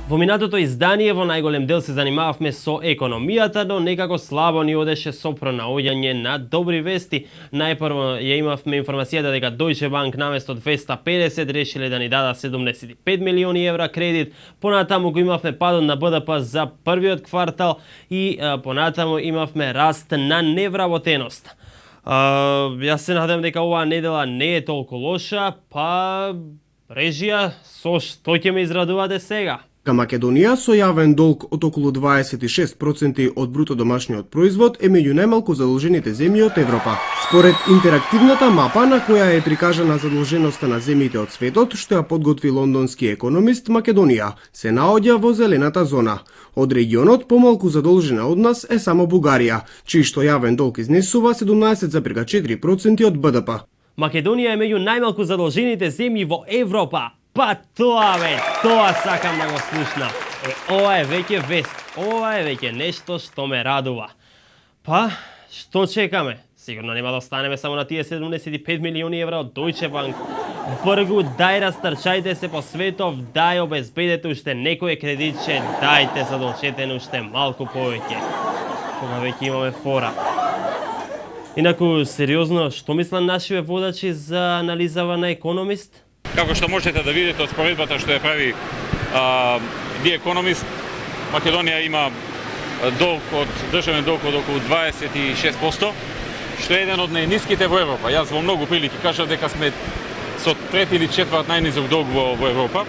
Во минатото издание во најголем дел се занимававме со економијата, но некако слабо ни одеше со пронаоѓање на добри вести. Најпрво ја имавме информацијата дека Deutsche Bank наместо 250 решиле да ни дадат 75 милиони евра кредит. Понатаму го имавме падот на БДП за првиот квартал и понатаму имавме раст на невработеност. Јас се надам дека оваа недела не е толку лоша, па режија со што ќе ме израдувате сега? Македонија со јавен долг од околу 26% од бруто домашниот производ е меѓу најмалку задолжените земји од Европа. Според интерактивната мапа на која е прикажана задолженоста на земјите од светот, што ја подготви лондонски економист, Македонија се наоѓа во зелената зона. Од регионот помалку задолжена од нас е само Бугарија, чиј што јавен долг изнесува 17,4% од БДП. Македонија е меѓу најмалку задолжените земји во Европа. Па тоа сакам да го слушнам. Ова е веќе вест, ова е веќе нешто што ме радува. Па, што чекаме? Сигурно нема да останеме само на тие 75 милиони евра од Deutsche Bank. Бргу, дај растрчајте се по светов, дај обезбедете уште некој кредитче, дајте задолжете уште малку повеќе. Кога веќе имаме фора. Инаку, сериозно, што мислат нашиве водачи за анализава на економист? Како што можете да видите од споредбата што ја прави The Economist, Македонија има државен долг од околу 26%, што е еден од најниските во Европа. Јас во многу прилики кажав дека сме со трети или четврт најнизок долг во Европа.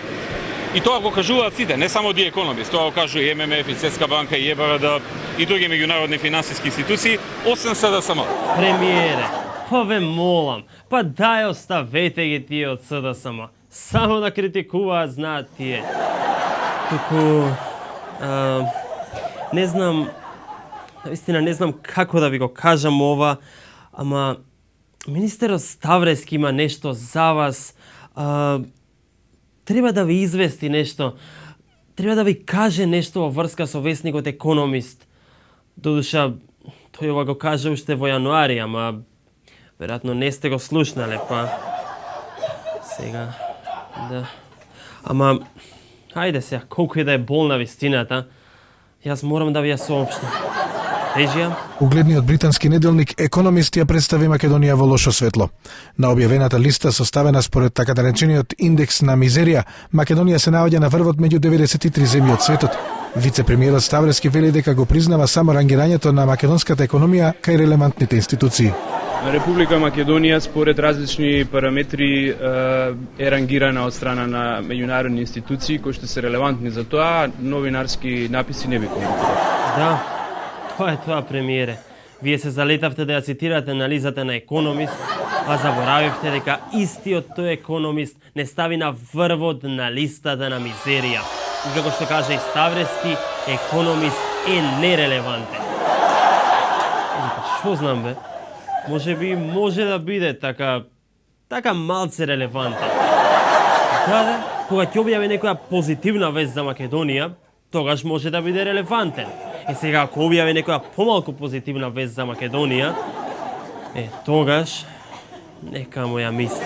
И тоа го кажуваат сите, не само The Economist, тоа го кажува и ММФ, и Светска банка, и ЕБРД, и други меѓународни финансиски институции, освен СДСМ. Премиере, па ве молам, па дај оставете ги тие од СДСМ. Само да критикуваат, знаат тие. Туку, не знам, наистина не знам како да ви го кажам ова, ама министерот Ставрески има нешто за вас. Треба да ви извести нешто. Треба да ви каже нешто во врска со весникот Економист. Додуша, тој ова го каже уште во јануари, ама веројатно не сте го слушнале, па сега, да. Ама, хајде сега, колку и да е болна вистината, јас морам да ви ја соопштам. Режија? Угледниот британски неделник Економист ја представи Македонија во лошо светло. На објавената листа составена според така наречениот индекс на мизерија, Македонија се наоѓа на врвот меѓу 93 земји од светот. Вице-премиерот Ставрески вели дека го признава само рангирањето на македонската економија кај релевантните институции. Република Македонија според различни параметри е рангирана од страна на меѓународни институции кои што се релевантни за тоа, новинарски написи не би коментирал. Да, тоа е тоа, премиере. Вие се залетавте да ја цитирате анализата на Економист, а заборавивте дека истиот тој Економист не стави на врвот на листата на мизерија. И како што каже и Ставрески, Економист е нерелевантен. Што знам бе? Може би може да биде така малце релевантен. Да, кога ќе објави некоја позитивна вест за Македонија, тогаш може да биде релевантен. Сега ако објави некоја помалку позитивна вест за Македонија, тогаш нека му ја мисли.